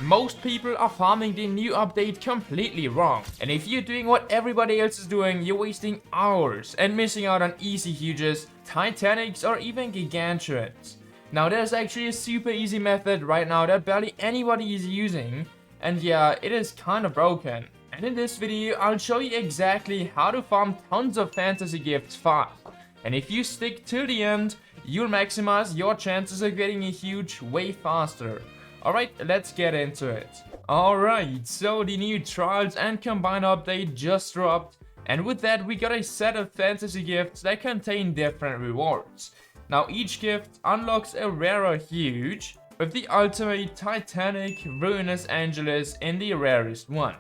most people are farming the new update completely wrong. And if you're doing what everybody else is doing, you're wasting hours and missing out on easy huges, Titanics, or even Gigantuans. Now there's actually a super easy method right now that barely anybody is using, and yeah, it is kind of broken. And in this video, I'll show you exactly how to farm tons of fantasy gifts fast. And if you stick till the end, you'll maximize your chances of getting a huge way faster. Alright, let's get into it. Alright, so the new Trials and Combine update just dropped. And with that, we got a set of fantasy gifts that contain different rewards. Now each gift unlocks a rarer huge, with the ultimate Titanic Ruinous Angelus in the rarest one.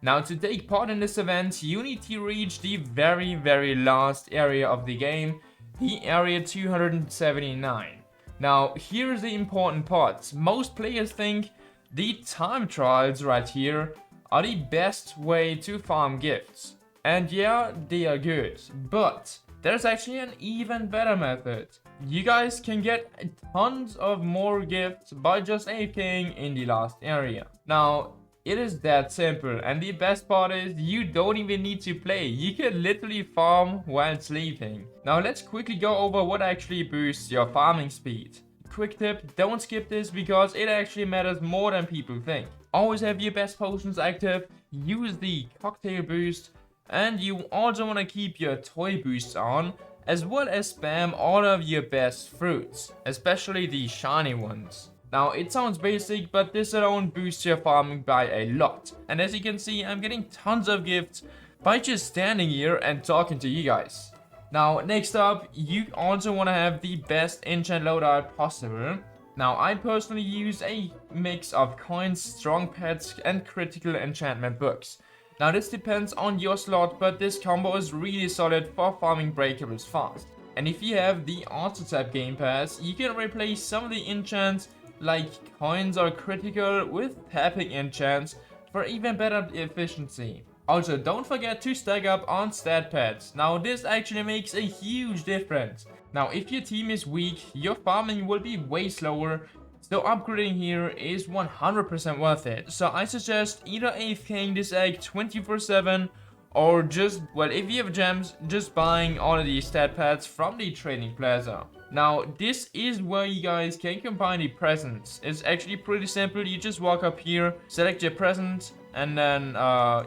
Now to take part in this event, you need to reach the very last area of the game, the area 279. Now here's the important part. Most players think the time trials right here are the best way to farm gifts. And yeah, they are good, but there's actually an even better method. You guys can get tons of more gifts by just AFKing in the last area. Now, it is that simple, and the best part is you don't even need to play. You can literally farm while sleeping. Now let's quickly go over what actually boosts your farming speed. Quick tip, don't skip this because it actually matters more than people think. Always have your best potions active, use the cocktail boost, and you also want to keep your toy boosts on, as well as spam all of your best fruits, especially the shiny ones. Now it sounds basic, but this alone boosts your farming by a lot. And as you can see, I'm getting tons of gifts by just standing here and talking to you guys. Now next up, you also want to have the best enchant loadout possible. Now I personally use a mix of coins, strong pets, and critical enchantment books. Now this depends on your slot, but this combo is really solid for farming breakables fast. And if you have the auto-tap game pass, you can replace some of the enchants like coins or critical with tapping enchants for even better efficiency. Also, don't forget to stack up on stat pads. Now this actually makes a huge difference. Now if your team is weak, your farming will be way slower. So upgrading here is 100% worth it. So I suggest either AFKing this egg 24/7 or just, well, if you have gems, just buying all of these stat pads from the trading plaza. Now this is where you guys can combine the presents. It's actually pretty simple. You just walk up here, select your present, and then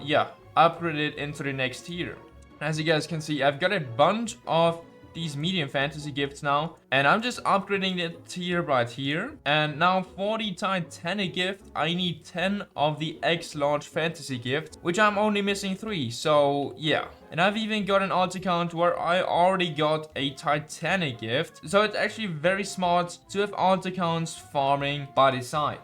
yeah, upgrade it into the next tier. As you guys can see, I've got a bunch of these medium fantasy gifts now, and I'm just upgrading the tier right here. And now for the Titanic gift, I need 10 of the X large fantasy gift, which I'm only missing 3. So yeah, and I've even got an alt account where I already got a Titanic gift, so it's actually very smart to have alt accounts farming by the side.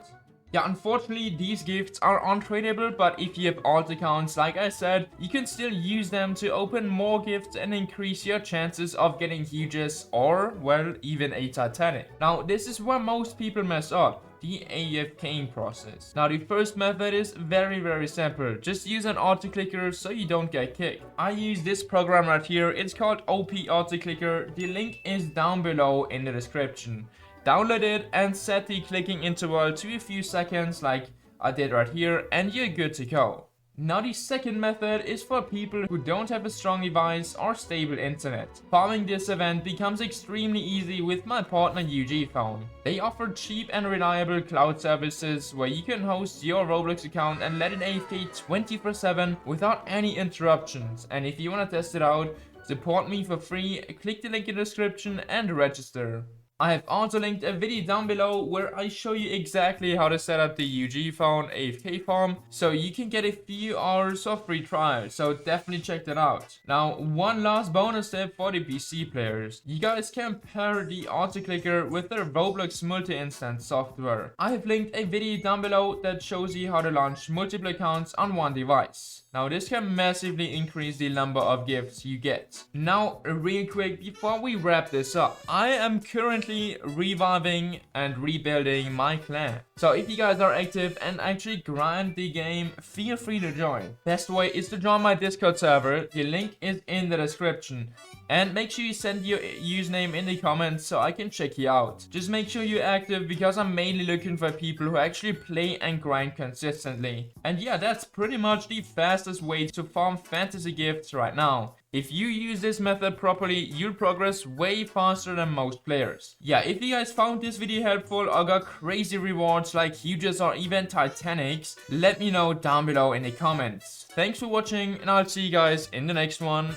Yeah, unfortunately these gifts are untradeable, but if you have alt accounts, like I said, you can still use them to open more gifts and increase your chances of getting huges or, well, even a Titanic. Now this is where most people mess up, the AFKing process. Now the first method is very simple. Just use an auto clicker so you don't get kicked. I use this program right here. It's called OP Auto Clicker. The link is down below in the description. Download it and set the clicking interval to a few seconds like I did right here, and you're good to go. Now the second method is for people who don't have a strong device or stable internet. Farming this event becomes extremely easy with my partner Ugphone. They offer cheap and reliable cloud services where you can host your Roblox account and let it AFK 24/7 without any interruptions. And if you want to test it out, support me for free, click the link in the description and register. I have also linked a video down below where I show you exactly how to set up the Ugphone AFK farm, so you can get a few hours of free trial, so definitely check that out. Now one last bonus tip for the PC players. You guys can pair the auto clicker with the Roblox multi-instance software. I have linked a video down below that shows you how to launch multiple accounts on one device. Now this can massively increase the number of gifts you get. Now real quick before we wrap this up, I am currently reviving and rebuilding my clan. So if you guys are active and actually grind the game, feel free to join. Best way is to join my Discord server. The link is in the description. And make sure you send your username in the comments so I can check you out. Just make sure you're active because I'm mainly looking for people who actually play and grind consistently. And yeah, that's pretty much the fastest way to farm fantasy gifts right now. If you use this method properly, you'll progress way faster than most players. Yeah, if you guys found this video helpful or got crazy rewards like huges or even Titanics, let me know down below in the comments. Thanks for watching and I'll see you guys in the next one.